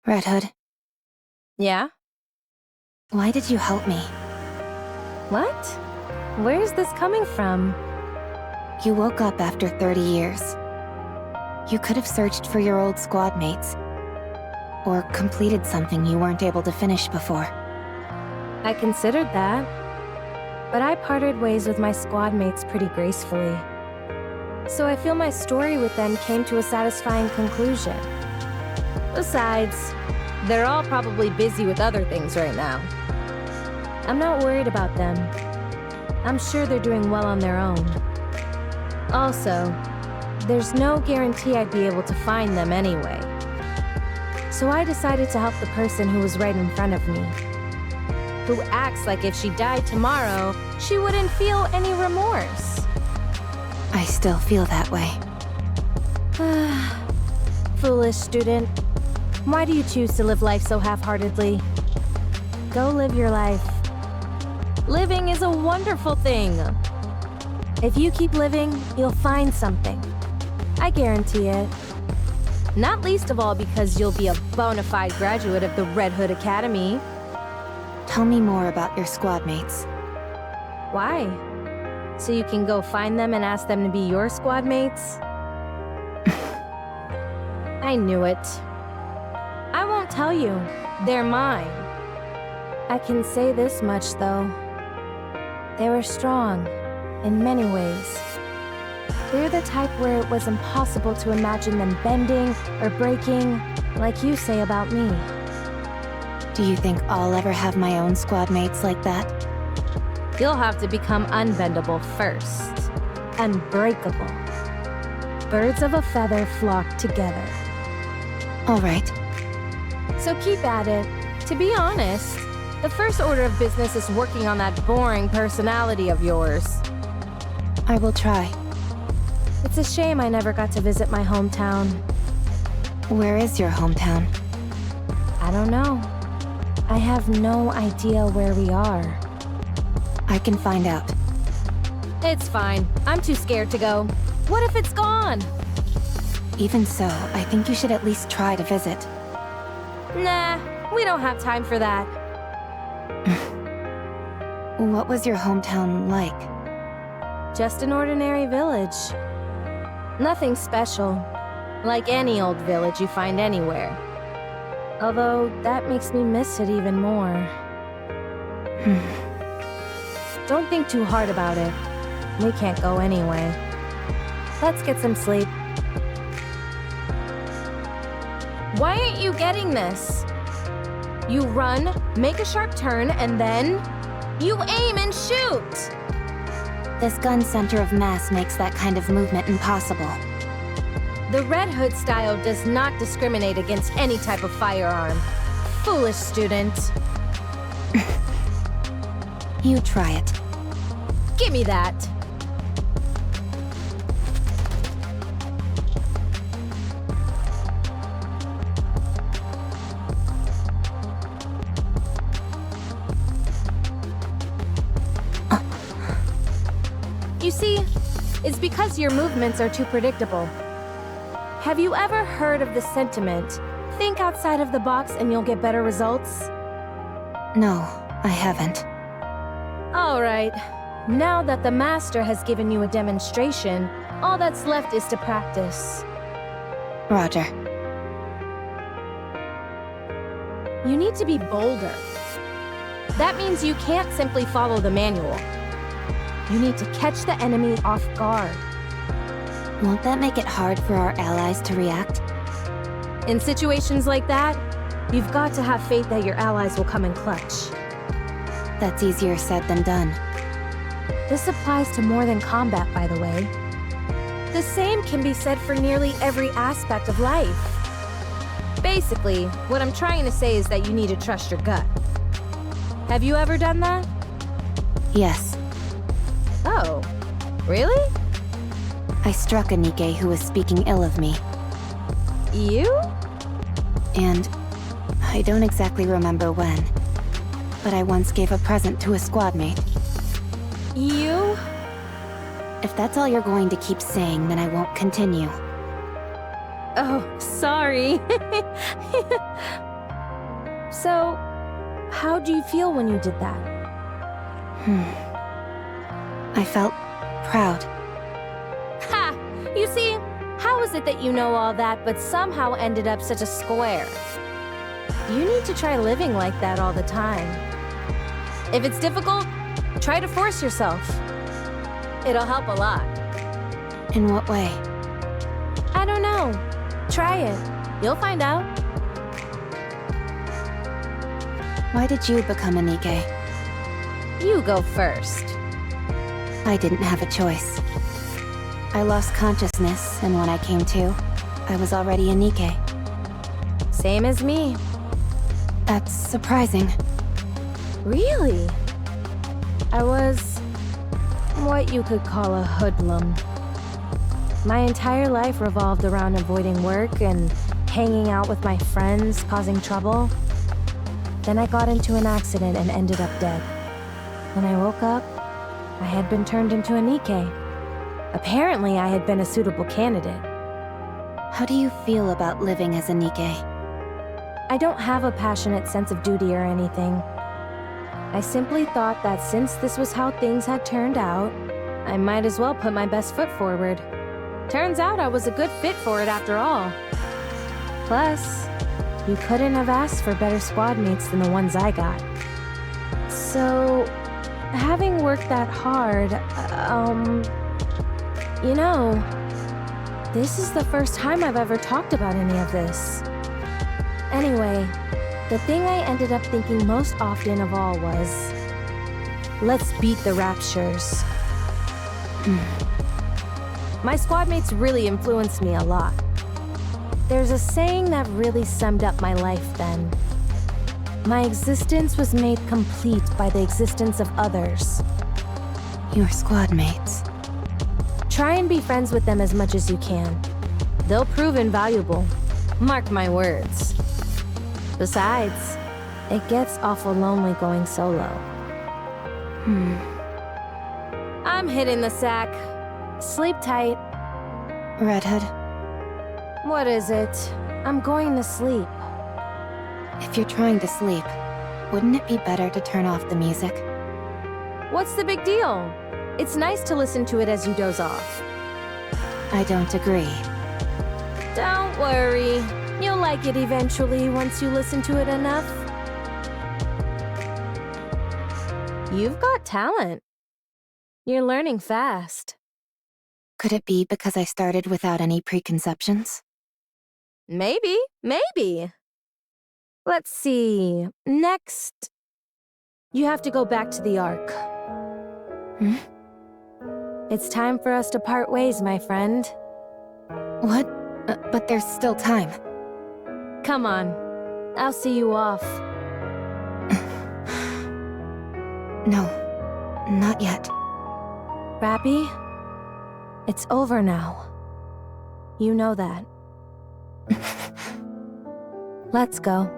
Red Hood, Yeah? why did you help me? What? Where's this coming from? You woke up after 30 years. You could have searched for your old squad mates. Or completed something you weren't able to finish before. I considered that. But I parted ways with my squad mates pretty gracefully. So I feel my story with them came to a satisfying conclusion. Besides, they're all probably busy with other things right now. I'm not worried about them. I'm sure they're doing well on their own. Also, there's no guarantee I'd be able to find them anyway. So I decided to help the person who was right in front of me, who acts like if she died tomorrow, she wouldn't feel any remorse. I still feel that way. Foolish student. Why do you choose to live life so half-heartedly? Go live your life. Living is a wonderful thing. If you keep living, you'll find something. I guarantee it. Not least of all because you'll be a bona fide graduate of the Red Hood Academy. Tell me more about your squad mates. Why? So you can go find them and ask them to be your squad mates? I knew it. I won't tell you. They're mine. I can say this much, though. They were strong, in many ways. They're the type where it was impossible to imagine them bending or breaking, like you say about me. Do you think I'll ever have my own squad mates like that? You'll have to become unbendable first. Unbreakable. Birds of a feather flock together. All right. So keep at it. To be honest, the first order of business is working on that boring personality of yours. I will try. It's a shame I never got to visit my hometown. Where is your hometown? I don't know. I have no idea where we are. I can find out. It's fine. I'm too scared to go. What if it's gone? Even so, I think you should at least try to visit. Nah, we don't have time for that. What was your hometown like? Just an ordinary village. Nothing special. Like any old village you find anywhere. Although, that makes me miss it even more. Don't think too hard about it. We can't go anyway. Let's get some sleep. Why aren't you getting this? You run, make a sharp turn, and then you aim and shoot! This gun center of mass makes that kind of movement impossible. The Red Hood style does not discriminate against any type of firearm. Foolish student. You try it. Give me that. You see, it's because your movements are too predictable. Have you ever heard of the sentiment, think outside of the box and you'll get better results? No, I haven't. All right. Now that the master has given you a demonstration, all that's left is to practice. Roger. You need to be bolder. That means you can't simply follow the manual. You need to catch the enemy off guard. Won't that make it hard for our allies to react? In situations like that, you've got to have faith that your allies will come in clutch. That's easier said than done. This applies to more than combat, by the way. The same can be said for nearly every aspect of life. Basically, what I'm trying to say is that you need to trust your gut. Have you ever done that? Yes. Oh, really? I struck a nikke who was speaking ill of me. You? And I don't exactly remember when, but I once gave a present to a squad mate. You? If that's all you're going to keep saying, then I won't continue. Oh, sorry. So, how'd you feel when you did that? I felt proud. Ha! You see, how is it that you know all that but somehow ended up such a square? You need to try living like that all the time. If it's difficult, try to force yourself. It'll help a lot. In what way? I don't know. Try it. You'll find out. Why did you become a nikke? You go first. I didn't have a choice. I lost consciousness, and when I came to, I was already a nikke. Same as me. That's surprising. Really? I was what you could call a hoodlum. My entire life revolved around avoiding work and hanging out with my friends, causing trouble. Then I got into an accident and ended up dead. When I woke up, I had been turned into a nikke. Apparently, I had been a suitable candidate. How do you feel about living as a nikke? I don't have a passionate sense of duty or anything. I simply thought that since this was how things had turned out, I might as well put my best foot forward. Turns out I was a good fit for it after all. Plus, you couldn't have asked for better squad mates than the ones I got. So, having worked that hard, you know, this is the first time I've ever talked about any of this. Anyway, the thing I ended up thinking most often of all was, let's beat the Raptures. My squad mates really influenced me a lot. There's a saying that really summed up my life then. My existence was made complete by the existence of others. Your squad mates. Try and be friends with them as much as you can. They'll prove invaluable. Mark my words. Besides, it gets awful lonely going solo. I'm hitting the sack. Sleep tight. Red Hood, What is it? I'm going to sleep. if you're trying to sleep, wouldn't it be better to turn off the music? What's the big deal? It's nice to listen to it as you doze off. I don't agree. Don't worry. You'll like it eventually once you listen to it enough. You've got talent. You're learning fast. Could it be because I started without any preconceptions? Maybe. Let's see. Next, you have to go back to the Ark. It's time for us to part ways, my friend. What? But there's still time. Come on. I'll see you off. No, not yet. Rapi, it's over now. You know that. Let's go.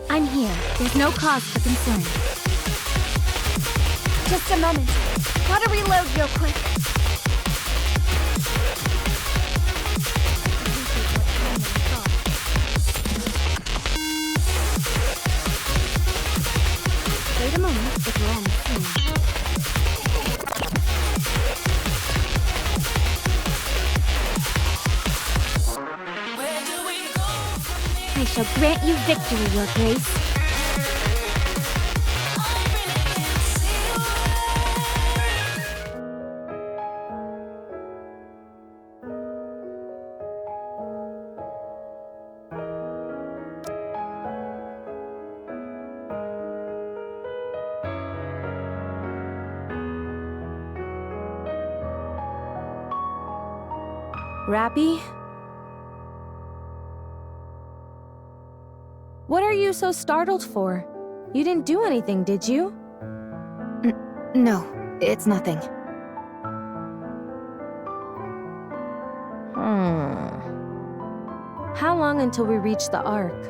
I'm here. There's no cause for concern. Just a moment. Gotta reload real quick. Wait a moment, if we're on the scene. I shall grant you victory, Your Grace. Rapi? What are you so startled for? You didn't do anything, did you? No, it's nothing. How long until we reach the Ark?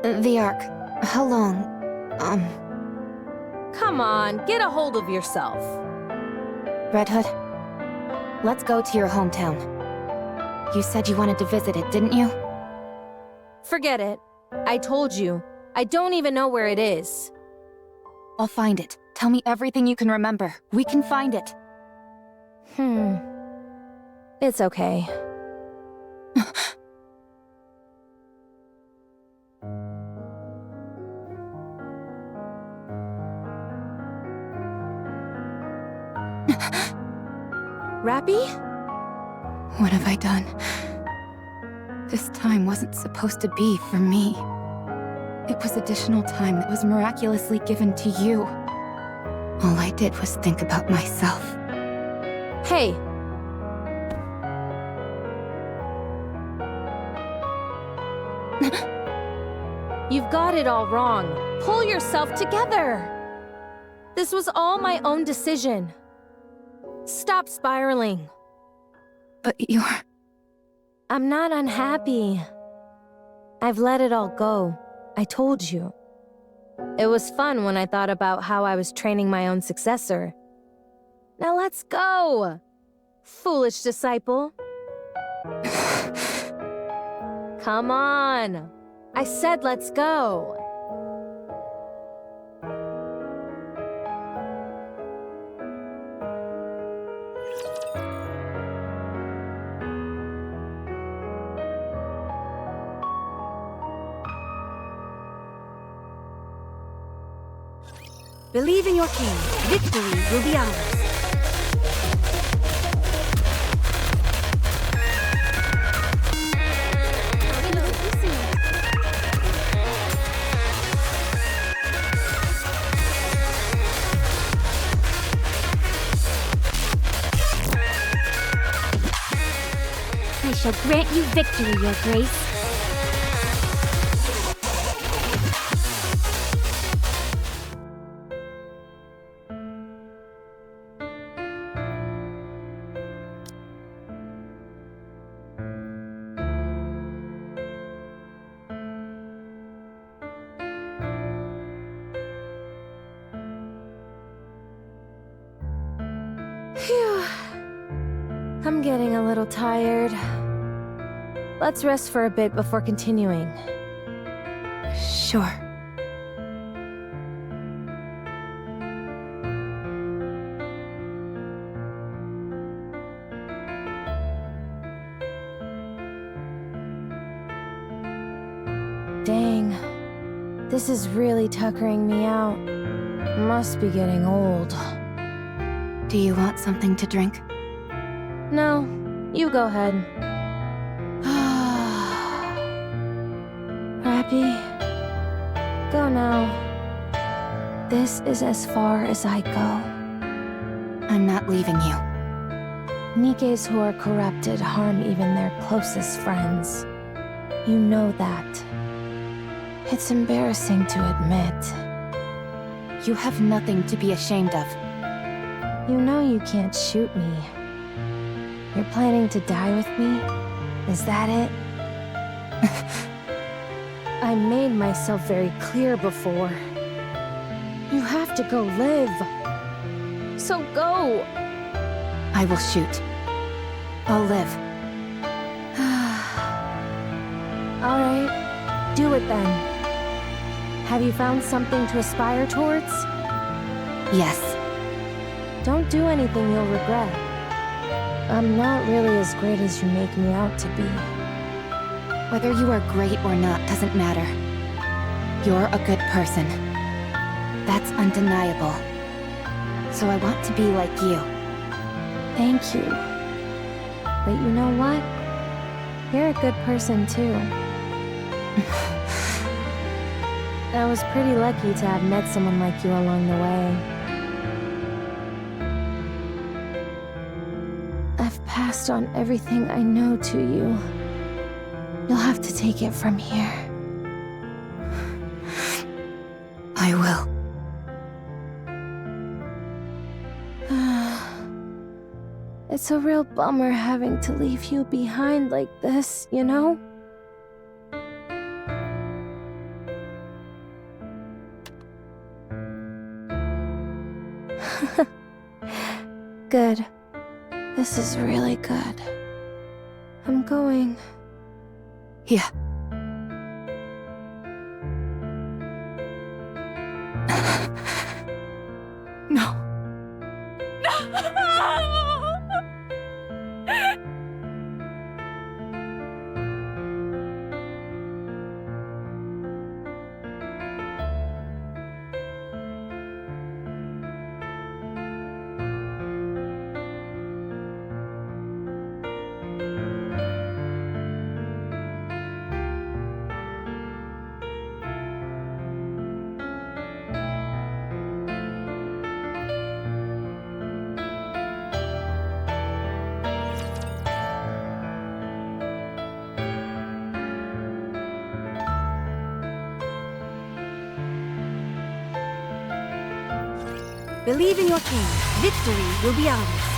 The Ark. How long? Come on, get a hold of yourself. Red Hood, let's go to your hometown. You said you wanted to visit it, didn't you? Forget it. I told you. I don't even know where it is. I'll find it. Tell me everything you can remember. We can find it. It's okay. Rapi? What have I done? This time wasn't supposed to be for me. It was additional time that was miraculously given to you. All I did was think about myself. Hey! You've got it all wrong. Pull yourself together! This was all my own decision. Stop spiraling. But you're... I'm not unhappy. I've let it all go. I told you. It was fun when I thought about how I was training my own successor. Now let's go! Foolish disciple. Come on! I said let's go! Believe in your king. Victory will be ours. I shall grant you victory, Your Grace. Phew. I'm getting a little tired. Let's rest for a bit before continuing. Sure. Dang. This is really tuckering me out. Must be getting old. Do you want something to drink? No, you go ahead. Rapi, go now. This is as far as I go. I'm not leaving you. Nikkes who are corrupted harm even their closest friends. You know that. It's embarrassing to admit. You have nothing to be ashamed of. You know you can't shoot me. You're planning to die with me? Is that it? I made myself very clear before. You have to go live. So go! I will shoot. I'll live. Alright, do it then. Have you found something to aspire towards? Yes. Don't do anything you'll regret. I'm not really as great as you make me out to be. Whether you are great or not doesn't matter. You're a good person. That's undeniable. So I want to be like you. Thank you. But you know what? You're a good person too. I was pretty lucky to have met someone like you along the way. I've passed on everything I know to you. You'll have to take it from here. I will. It's a real bummer having to leave you behind like this, you know? Good. This is really good. I'm going. Yeah. No. Believe in your king. Victory will be ours.